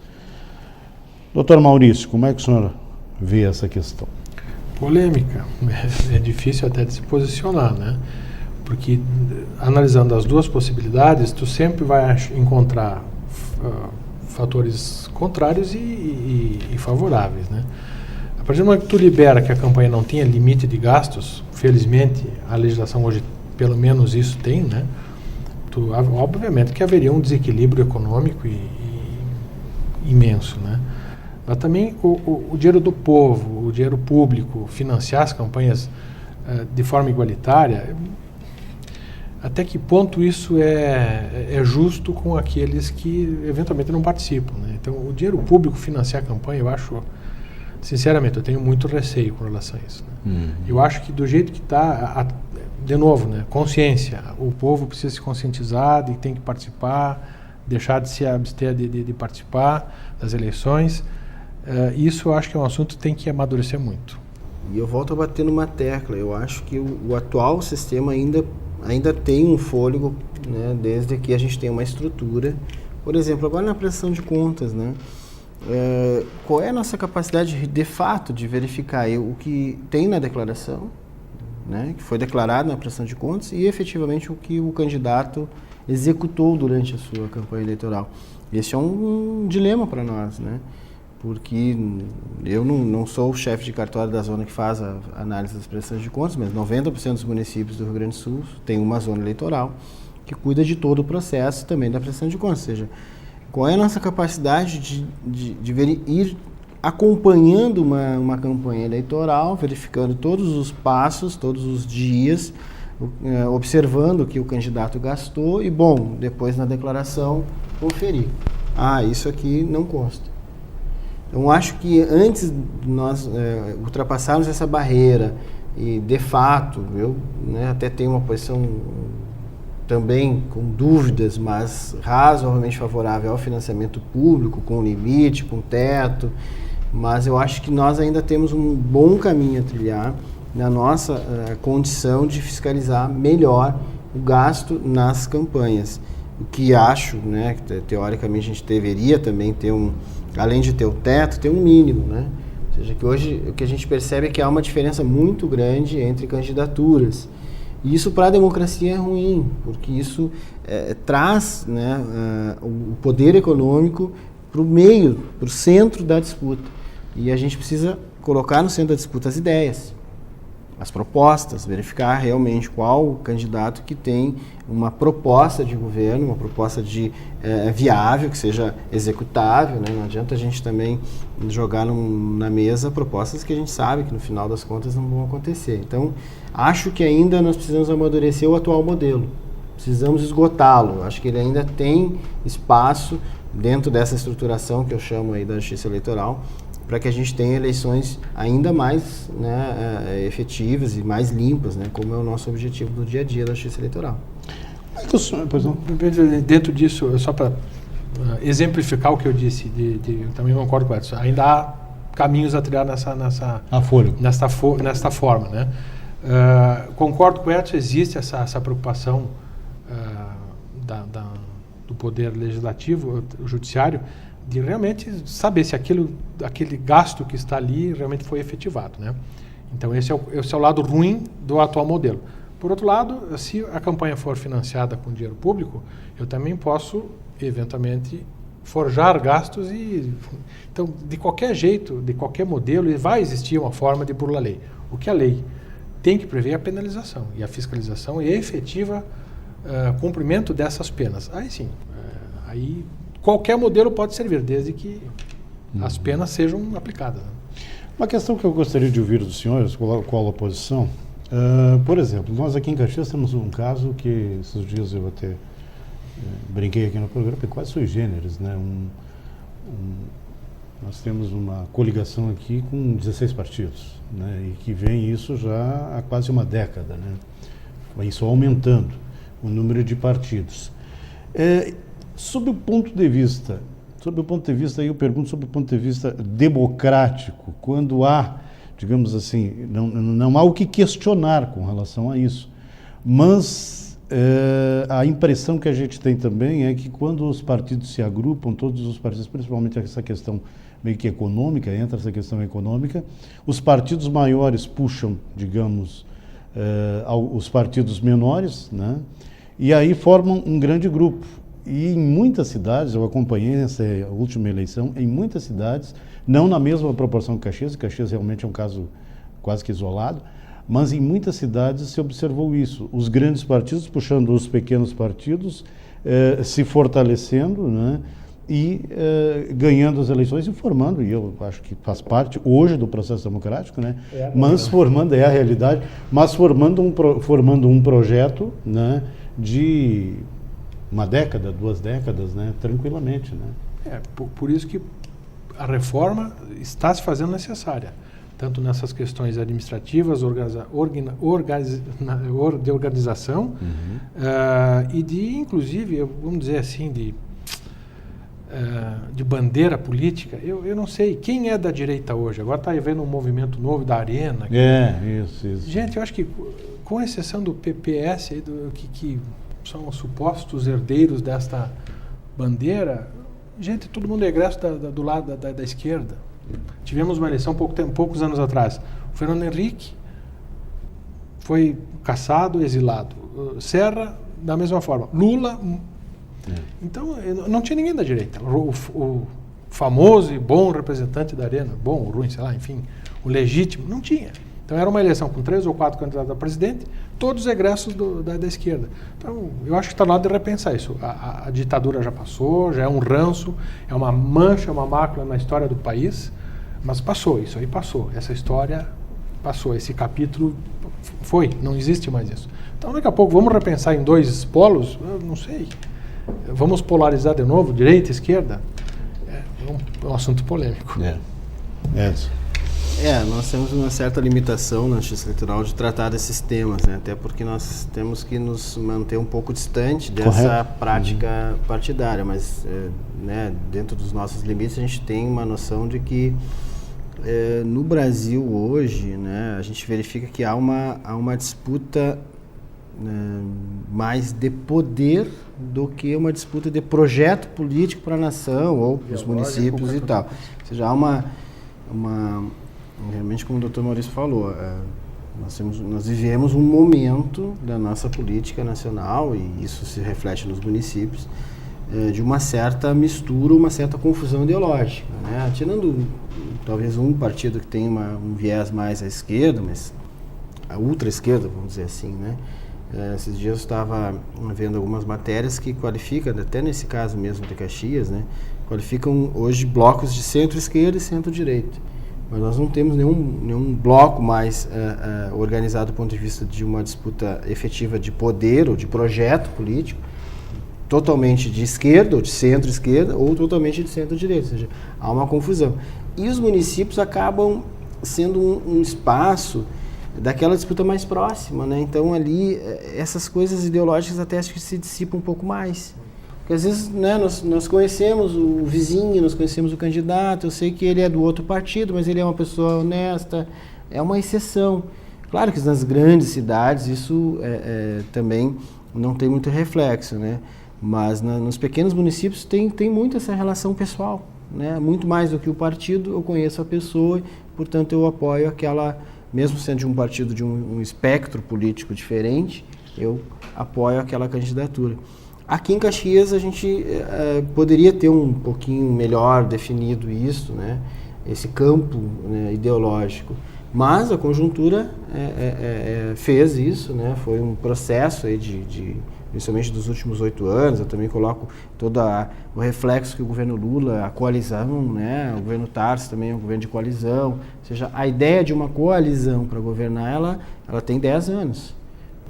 Doutor Maurício, como é que o senhor vê essa questão? Polêmica. É difícil até de se posicionar, né? Porque analisando as duas possibilidades, tu sempre vai encontrar fatores contrários e favoráveis, né? A partir do momento que tu libera que a campanha não tenha limite de gastos, felizmente a legislação hoje pelo menos isso tem, né? Obviamente que haveria um desequilíbrio econômico imenso, né? Mas também o dinheiro do povo, o dinheiro público, financiar as campanhas de forma igualitária, até que ponto isso é justo com aqueles que eventualmente não participam, né? Então, o dinheiro público financiar a campanha, eu acho, sinceramente, eu tenho muito receio com relação a isso, né? Eu acho que do jeito que está, de novo, né, consciência, o povo precisa se conscientizar de que tem que participar, deixar de se abster de participar das eleições. Isso eu acho que é um assunto que tem que amadurecer muito. E eu volto a bater numa tecla, eu acho que o atual sistema ainda tem um fôlego, né, desde que a gente tem uma estrutura. Por exemplo, agora na prestação de contas, né, qual é a nossa capacidade de fato de verificar o que tem na declaração, né, que foi declarado na prestação de contas, e efetivamente o que o candidato executou durante a sua campanha eleitoral. Esse é um dilema para nós, né? Porque eu não sou o chefe de cartório da zona que faz a análise das prestações de contas, mas 90% dos municípios do Rio Grande do Sul tem uma zona eleitoral que cuida de todo o processo também da prestação de contas. Ou seja, qual é a nossa capacidade de ir acompanhando uma campanha eleitoral, verificando todos os passos, todos os dias, observando o que o candidato gastou e, bom, depois na declaração, conferir. Isso aqui não consta. Então, acho que antes de nós ultrapassarmos essa barreira e, de fato, eu, né, até tenho uma posição também com dúvidas, mas razoavelmente favorável ao financiamento público, com limite, com teto, mas eu acho que nós ainda temos um bom caminho a trilhar na nossa condição de fiscalizar melhor o gasto nas campanhas. O que acho, né, que teoricamente a gente deveria também ter além de ter o teto, ter um mínimo, né? Ou seja, que hoje o que a gente percebe é que há uma diferença muito grande entre candidaturas. E isso para a democracia é ruim, porque isso traz, né, o poder econômico para o meio, para o centro da disputa. E a gente precisa colocar no centro da disputa as ideias, as propostas, verificar realmente qual o candidato que tem uma proposta de governo, uma proposta viável, que seja executável, né? Não adianta a gente também jogar na mesa propostas que a gente sabe que no final das contas não vão acontecer. Então, acho que ainda nós precisamos amadurecer o atual modelo, precisamos esgotá-lo. Acho que ele ainda tem espaço dentro dessa estruturação que eu chamo aí da justiça eleitoral, para que a gente tenha eleições ainda mais, né, efetivas e mais limpas, né, como é o nosso objetivo do dia a dia da justiça eleitoral. Dentro disso, só para exemplificar o que eu disse, eu também concordo com isso, ainda há caminhos a trilhar nesta forma, né? Concordo com o Edson, existe essa preocupação do poder legislativo, o judiciário, de realmente saber se aquele gasto que está ali realmente foi efetivado, né? Então esse é o lado ruim do atual modelo. Por outro lado, se a campanha for financiada com dinheiro público, eu também posso eventualmente forjar gastos então, de qualquer jeito, de qualquer modelo, vai existir uma forma de burlar a lei. O que a lei tem que prever é a penalização e a fiscalização e a efetiva cumprimento dessas penas. Aí sim, aí qualquer modelo pode servir, desde que as penas sejam aplicadas. Uma questão que eu gostaria de ouvir dos senhores, qual a posição. Por exemplo, nós aqui em Caxias temos um caso que esses dias eu até brinquei aqui no programa, é quase sui generis, né? Nós temos uma coligação aqui com 16 partidos, né? E que vem isso já há quase uma década, né? Vai só aumentando o número de partidos. Sob o ponto de vista, aí eu pergunto sobre o ponto de vista democrático, quando há, digamos assim, não há o que questionar com relação a isso, mas a impressão que a gente tem também é que quando os partidos se agrupam, todos os partidos, principalmente essa questão meio que econômica, entra essa questão econômica, os partidos maiores puxam, digamos, os partidos menores, né? E aí formam um grande grupo. E em muitas cidades, eu acompanhei nessa última eleição, em muitas cidades, não na mesma proporção que Caxias realmente é um caso quase que isolado, mas em muitas cidades se observou isso. Os grandes partidos puxando os pequenos partidos, se fortalecendo, né? e ganhando as eleições e formando, e eu acho que faz parte hoje do processo democrático, né? É a realidade, mas formando um projeto, né, de uma década, 2 décadas, né, tranquilamente, né? Por isso que a reforma está se fazendo necessária, tanto nessas questões administrativas, de organização, e de, inclusive, vamos dizer assim, de bandeira política. Eu não sei quem é da direita hoje. Agora está havendo um movimento novo da Arena. Isso. Gente, eu acho que, com exceção do PPS, que são os supostos herdeiros desta bandeira, gente, todo mundo é egresso do lado da esquerda. Tivemos uma eleição poucos anos atrás. O Fernando Henrique foi cassado, exilado. Serra, da mesma forma. Lula... Então, não tinha ninguém da direita. O famoso e bom representante da Arena, bom ou ruim, sei lá, enfim, o legítimo, não tinha. Então, era uma eleição com 3 ou 4 candidatos a presidente, todos egressos da esquerda. Então, eu acho que está na hora de repensar isso. A ditadura já passou, já é um ranço, é uma mancha, uma mácula na história do país, mas passou, isso aí passou. Essa história passou, esse capítulo foi, não existe mais isso. Então, daqui a pouco, vamos repensar em 2 polos? Eu não sei. Vamos polarizar de novo, direita, esquerda? É um assunto polêmico. Nós temos uma certa limitação na Justiça Eleitoral de tratar desses temas, né? Até porque nós temos que nos manter um pouco distante dessa prática partidária, mas né, dentro dos nossos limites a gente tem uma noção de que no Brasil hoje, né, a gente verifica que há uma disputa mais de poder do que uma disputa de projeto político para a nação ou para os municípios e tal. Ou seja, há realmente, como o Dr. Maurício falou, nós vivemos um momento da nossa política nacional, e isso se reflete nos municípios, de uma certa mistura, uma certa confusão ideológica, né? Tirando talvez um partido que tem um viés mais à esquerda, mas a ultra-esquerda, vamos dizer assim, né? Esses dias eu estava vendo algumas matérias que qualificam, até nesse caso mesmo de Caxias, né, qualificam hoje blocos de centro-esquerda e centro-direita. Mas nós não temos nenhum bloco mais organizado do ponto de vista de uma disputa efetiva de poder ou de projeto político, totalmente de esquerda ou de centro-esquerda ou totalmente de centro-direita. Ou seja, há uma confusão. E os municípios acabam sendo um espaço daquela disputa mais próxima, né? Então ali essas coisas ideológicas até acho que se dissipam um pouco mais, porque às vezes, né, nós conhecemos o vizinho, nós conhecemos o candidato, eu sei que ele é do outro partido, mas ele é uma pessoa honesta, é uma exceção. Claro que nas grandes cidades isso também não tem muito reflexo, né? Mas nos pequenos municípios tem muito essa relação pessoal, né? Muito mais do que o partido, eu conheço a pessoa, portanto eu apoio aquela. Mesmo sendo de um partido de um espectro político diferente, eu apoio aquela candidatura. Aqui em Caxias a gente poderia ter um pouquinho melhor definido isso, né? Esse campo, né, ideológico. Mas a conjuntura fez isso, né? Foi um processo aí principalmente dos últimos 8 anos. Eu também coloco todo o reflexo que o governo Lula, a coalizão, né? O governo Tarso também é um governo de coalizão. Ou seja, a ideia de uma coalizão para governar, ela tem 10 anos.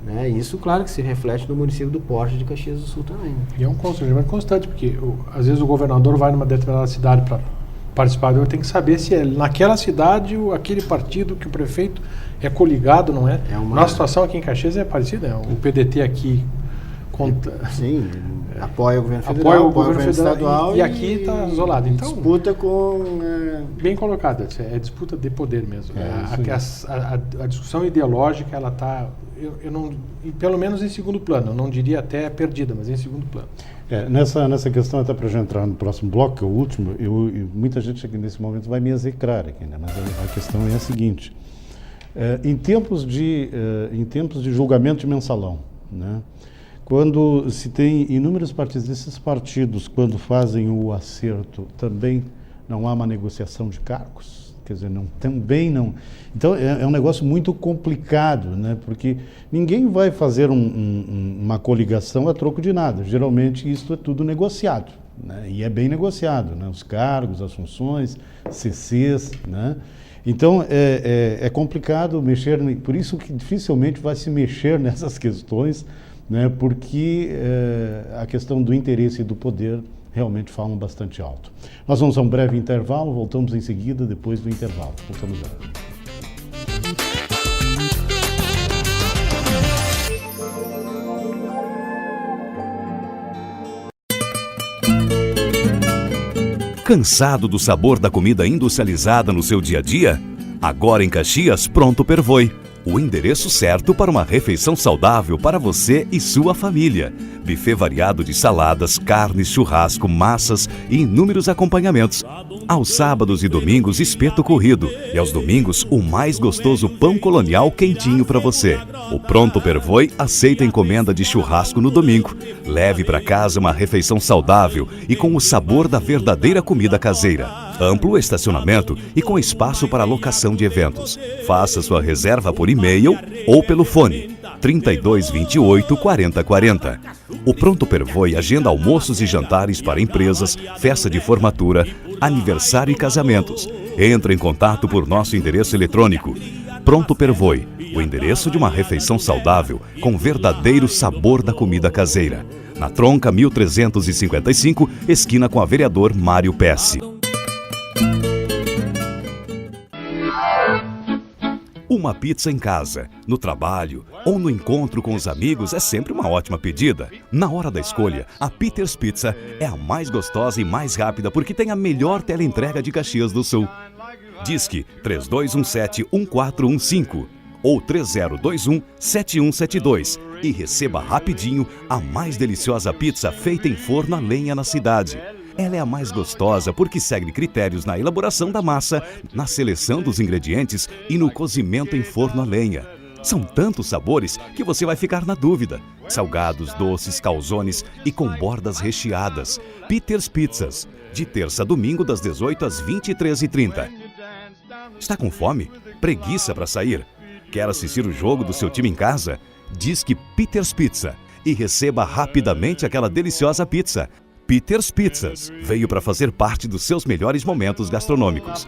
Né? E isso, claro, que se reflete no município do Porto de Caxias do Sul também. E é um constrangimento constante, porque às vezes o governador vai numa determinada cidade para participar, eu tenho que saber se naquela cidade aquele partido que o prefeito é coligado, não é? Nossa situação aqui em Caxias é parecida. O PDT aqui sim, apoia o governo federal, apoia o governo estadual e aqui está isolado. Então, disputa com... Bem colocado, é disputa de poder mesmo. A discussão ideológica, ela está, pelo menos em segundo plano, eu não diria até perdida, mas em segundo plano. Nessa questão, até para a gente entrar no próximo bloco, que é o último, muita gente aqui nesse momento vai me execrar aqui, né? Mas a questão é a seguinte: em tempos de julgamento de mensalão, né? Quando se tem inúmeros partidos, esses partidos, quando fazem o acerto, também não há uma negociação de cargos? Quer dizer, também não... Então, é um negócio muito complicado, né? Porque ninguém vai fazer uma coligação a troco de nada. Geralmente, isso é tudo negociado, né? E é bem negociado, né? Os cargos, as funções, CCs, né? Então, é complicado mexer, por isso que dificilmente vai se mexer nessas questões, né? Porque a questão do interesse e do poder realmente falam bastante alto. Nós vamos a um breve intervalo, voltamos em seguida, depois do intervalo. Voltamos já. Cansado do sabor da comida industrializada no seu dia a dia? Agora em Caxias, Pronto Pervoi. O endereço certo para uma refeição saudável para você e sua família. Buffet variado de saladas, carnes, churrasco, massas e inúmeros acompanhamentos. Aos sábados e domingos, espeto corrido. E aos domingos, o mais gostoso pão colonial quentinho para você. O Pronto Pervoi aceita encomenda de churrasco no domingo. Leve para casa uma refeição saudável e com o sabor da verdadeira comida caseira. Amplo estacionamento e com espaço para locação de eventos. Faça sua reserva por e-mail ou pelo fone 3228 4040. O Pronto Pervoi agenda almoços e jantares para empresas, festa de formatura, aniversário e casamentos. Entre em contato por nosso endereço eletrônico. Pronto Pervoi, o endereço de uma refeição saudável com verdadeiro sabor da comida caseira. Na Tronca 1355, esquina com a vereador Mário Pesce. Uma pizza em casa, no trabalho ou no encontro com os amigos é sempre uma ótima pedida. Na hora da escolha, a Peters Pizza é a mais gostosa e mais rápida porque tem a melhor teleentrega de Caxias do Sul. Disque 3217-1415 ou 3021-7172 e receba rapidinho a mais deliciosa pizza feita em forno a lenha na cidade. Ela é a mais gostosa porque segue critérios na elaboração da massa, na seleção dos ingredientes e no cozimento em forno a lenha. São tantos sabores que você vai ficar na dúvida. Salgados, doces, calzones e com bordas recheadas. Peters Pizzas, de terça a domingo das 18 às 23h30. Está com fome? Preguiça para sair? Quer assistir o jogo do seu time em casa? Disque Peters Pizza e receba rapidamente aquela deliciosa pizza. Peters Pizzas veio para fazer parte dos seus melhores momentos gastronômicos.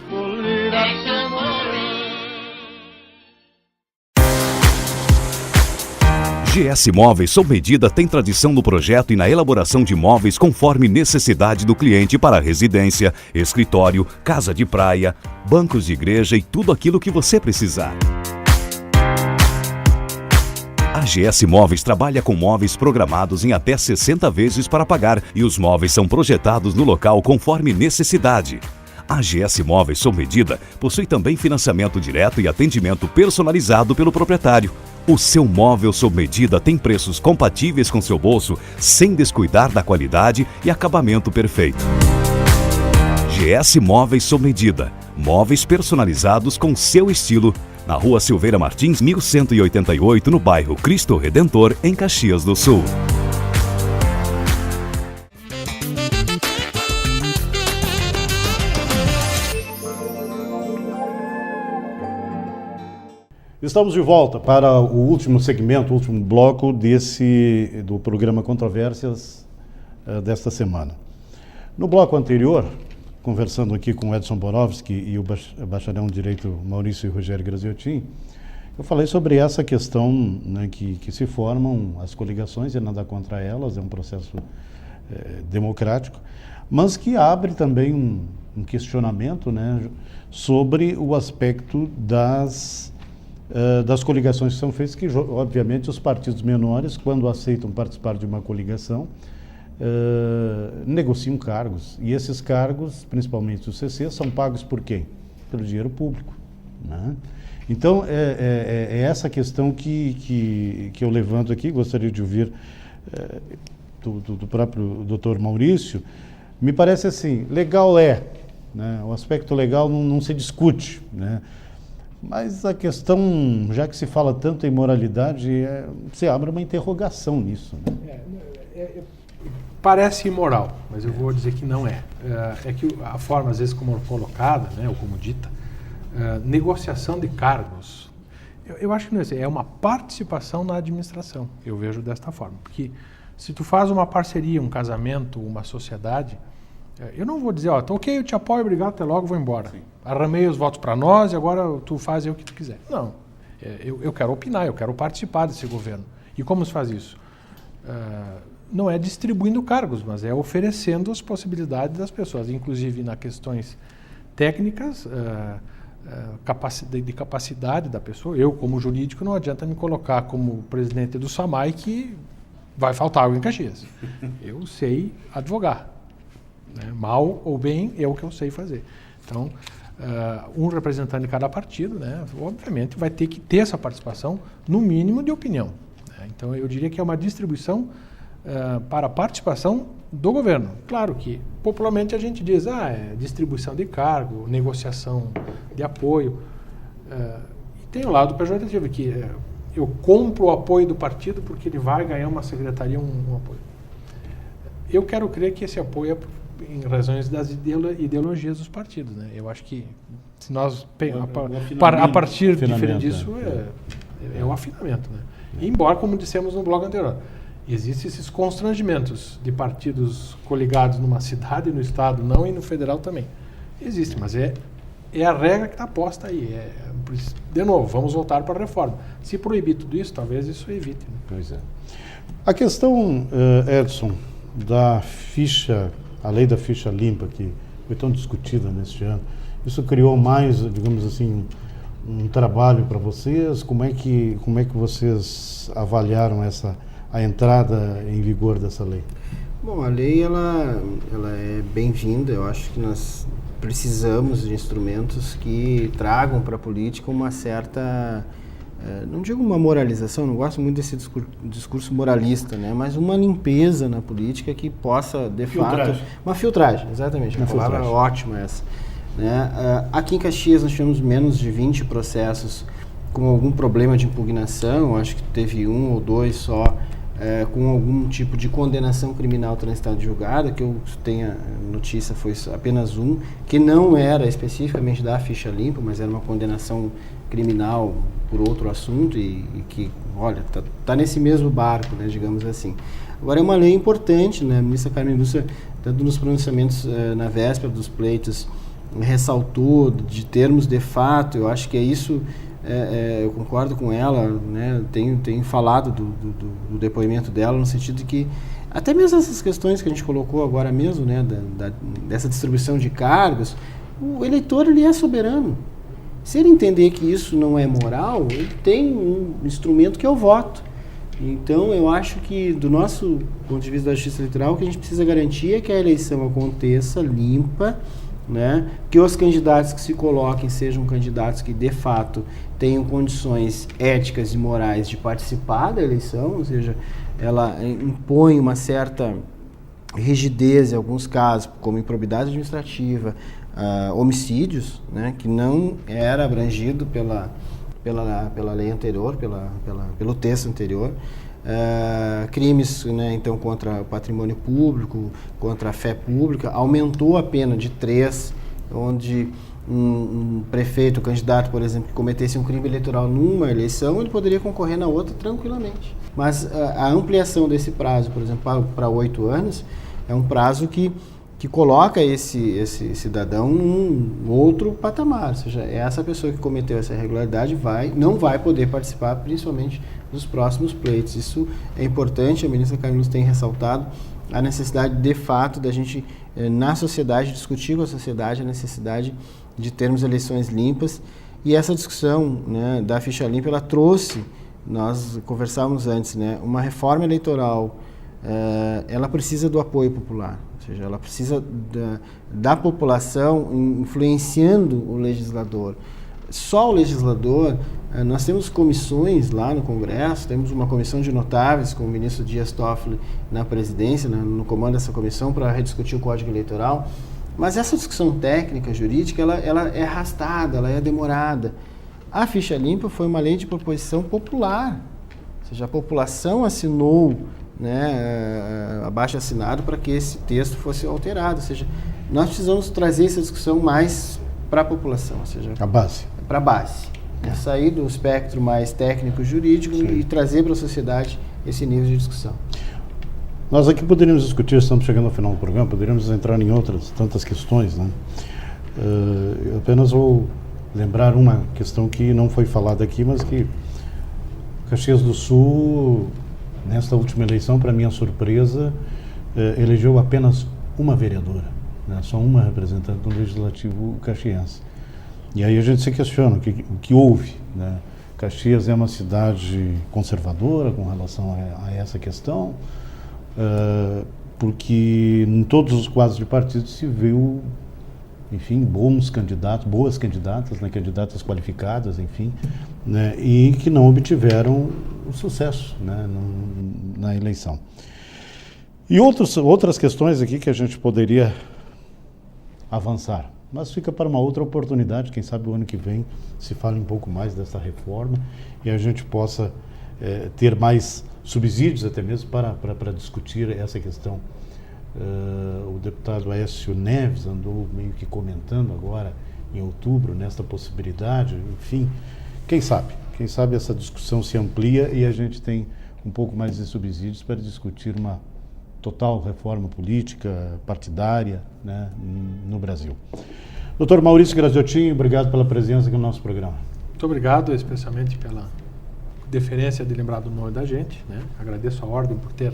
GS Móveis sob medida tem tradição no projeto e na elaboração de móveis conforme necessidade do cliente para residência, escritório, casa de praia, bancos de igreja e tudo aquilo que você precisar. A GS Móveis trabalha com móveis programados em até 60 vezes para pagar e os móveis são projetados no local conforme necessidade. A GS Móveis sob medida possui também financiamento direto e atendimento personalizado pelo proprietário. O seu móvel sob medida tem preços compatíveis com seu bolso, sem descuidar da qualidade e acabamento perfeito. GS Móveis sob medida. Móveis personalizados com seu estilo. Na Rua Silveira Martins, 1188, no bairro Cristo Redentor, em Caxias do Sul. Estamos de volta para o último segmento, o último bloco do programa Controvérsias desta semana. No bloco anterior, conversando aqui com o Edson Borowski e o bacharel em Direito Maurício e Rogério Graziotin, eu falei sobre essa questão, né, que se formam as coligações e nada contra elas, é um processo democrático, mas que abre também um questionamento, né, sobre o aspecto das coligações que são feitas, que obviamente os partidos menores, quando aceitam participar de uma coligação, negociam cargos, e esses cargos, principalmente os CC, são pagos por quem? Pelo dinheiro público, né? Então, é essa questão que eu levanto aqui, gostaria de ouvir do próprio doutor Maurício. Me parece assim, legal né? O aspecto legal não se discute, né? Mas a questão, já que se fala tanto em moralidade, se abre uma interrogação nisso, né? Parece imoral, mas eu vou dizer que não é. É que a forma, às vezes, como colocada, né, ou como dita, negociação de cargos, eu acho que não é uma participação na administração, eu vejo desta forma. Porque Se tu faz uma parceria, um casamento, uma sociedade, eu não vou dizer, tá ok, eu te apoio, obrigado, até logo, vou embora. Sim. Arramei os votos para nós e agora tu faz o que tu quiser. Não, eu quero opinar, eu quero participar desse governo. E como se faz isso? Não é distribuindo cargos, mas é oferecendo as possibilidades das pessoas, inclusive nas questões técnicas, de capacidade da pessoa. Eu, como jurídico, não adianta me colocar como presidente do SAMAI que vai faltar água em Caxias. Eu sei advogar. Né? Mal ou bem, é o que eu sei fazer. Então, um representante de cada partido, né, obviamente, vai ter que ter essa participação, no mínimo, de opinião. Né? Então, eu diria que é uma distribuição para a participação do governo. Claro que, popularmente, a gente diz, é distribuição de cargo, negociação de apoio. E tem o lado pejorativo, que eu compro o apoio do partido porque ele vai ganhar uma secretaria, um apoio. Eu quero crer que esse apoio é em razões das ideologias dos partidos, né? Eu acho que se nós a partir disso é o afinamento, né? Embora, como dissemos no bloco anterior, existem esses constrangimentos de partidos coligados numa cidade, no estado, não, e no federal também. Existe, mas é a regra que está posta aí. De novo, vamos voltar para a reforma. Se proibir tudo isso, talvez isso evite. Né? Pois é. A questão, Edson, da ficha, a lei da ficha limpa, que foi tão discutida neste ano, isso criou mais, digamos assim, um trabalho para vocês? Como é que vocês avaliaram a entrada em vigor dessa lei? Bom, a lei ela é bem-vinda. Eu acho que nós precisamos de instrumentos que tragam para a política uma certa, não digo uma moralização, não gosto muito desse discurso moralista, né? Mas uma limpeza na política que possa, de fato... Uma filtragem, exatamente. Uma palavra ótima essa. Né? Aqui em Caxias nós tivemos menos de 20 processos com algum problema de impugnação, acho que teve 1 ou 2 só, com algum tipo de condenação criminal transitado julgada, que eu tenha notícia foi apenas um, que não era especificamente da ficha limpa, mas era uma condenação criminal por outro assunto e que, olha, tá nesse mesmo barco, né, digamos assim. Agora é uma lei importante, né, a ministra Carmen Lúcia, tanto nos pronunciamentos na véspera dos pleitos, ressaltou de termos de fato. Eu acho que é isso. Eu concordo com ela, né? Tenho falado do depoimento dela no sentido de que até mesmo essas questões que a gente colocou agora mesmo, né, dessa distribuição de cargos, o eleitor ele é soberano. Se ele entender que isso não é moral, ele tem um instrumento que é o voto. Então eu acho que do nosso ponto de vista da justiça eleitoral, o que a gente precisa garantir é que a eleição aconteça limpa, né? Que os candidatos que se coloquem sejam candidatos que de fato tenham condições éticas e morais de participar da eleição, ou seja, ela impõe uma certa rigidez em alguns casos, como improbidade administrativa, homicídios, né? Que não era abrangido pela lei anterior, pelo texto anterior. Crimes, né, então, contra o patrimônio público, contra a fé pública, aumentou a pena de 3, onde um prefeito, candidato, por exemplo, que cometesse um crime eleitoral numa eleição, ele poderia concorrer na outra tranquilamente. Mas a ampliação desse prazo, por exemplo, para 8 anos, é um prazo que coloca esse cidadão num outro patamar, ou seja, essa pessoa que cometeu essa irregularidade não vai poder participar, principalmente dos próximos pleitos. Isso é importante. A ministra Carmen Lúcia tem ressaltado a necessidade, de fato, da gente, na sociedade, discutir com a sociedade a necessidade de termos eleições limpas. E essa discussão, né, da ficha limpa, ela trouxe, nós conversávamos antes, né, uma reforma eleitoral, ela precisa do apoio popular. Ou seja, ela precisa da população influenciando o legislador. Só o legislador, nós temos comissões lá no Congresso, temos uma comissão de notáveis com o ministro Dias Toffoli na presidência, no comando dessa comissão, para rediscutir o Código Eleitoral, mas essa discussão técnica, jurídica, ela é arrastada, ela é demorada. A ficha limpa foi uma lei de proposição popular, ou seja, a população assinou, né, abaixo-assinado para que esse texto fosse alterado. Ou seja, nós precisamos trazer essa discussão mais para a população, ou seja, para a base. Sair do espectro mais técnico-jurídico e trazer para a sociedade esse nível de discussão. Nós aqui poderíamos discutir, estamos chegando ao final do programa, poderíamos entrar em outras tantas questões, né? Eu apenas vou lembrar uma questão que não foi falada aqui, mas que Caxias do Sul, nesta última eleição, para minha surpresa, elegeu apenas uma vereadora, né? Só uma representante do Legislativo caxiense. E aí a gente se questiona o que houve, né? Caxias é uma cidade conservadora com relação a essa questão, porque em todos os quadros de partido se viu, enfim, bons candidatos, boas candidatas, né, candidatas qualificadas, enfim, né, e que não obtiveram o sucesso, né, na eleição. E outras questões aqui que a gente poderia avançar, mas fica para uma outra oportunidade, quem sabe o ano que vem se fale um pouco mais dessa reforma e a gente possa ter mais subsídios até mesmo para discutir essa questão. O deputado Aécio Neves andou meio que comentando agora em outubro nesta possibilidade, enfim, quem sabe essa discussão se amplia e a gente tem um pouco mais de subsídios para discutir uma total reforma política, partidária, né, no Brasil. Dr. Maurício Graziotin, obrigado pela presença aqui no nosso programa. Muito obrigado, especialmente pela deferência de lembrar do nome da gente, né? Agradeço a ordem por ter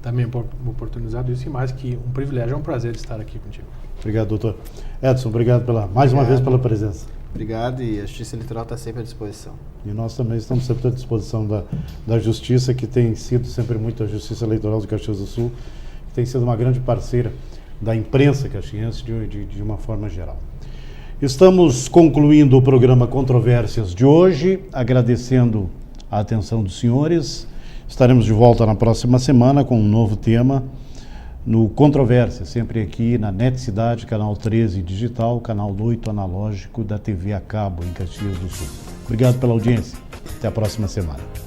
também oportunizado isso e mais que um privilégio, é um prazer estar aqui contigo. Obrigado, doutor. Edson, obrigado mais uma vez pela presença. Obrigado, e a Justiça Eleitoral está sempre à disposição. E nós também estamos sempre à disposição da Justiça, que tem sido sempre muito a Justiça Eleitoral de Caxias do Sul, que tem sido uma grande parceira da imprensa caxiense de uma forma geral. Estamos concluindo o programa Controvérsias de hoje, agradecendo a atenção dos senhores. Estaremos de volta na próxima semana com um novo tema no Controvérsia, sempre aqui na NET Cidade, canal 13 digital, canal 8 analógico da TV a cabo em Caxias do Sul. Obrigado pela audiência. Até a próxima semana.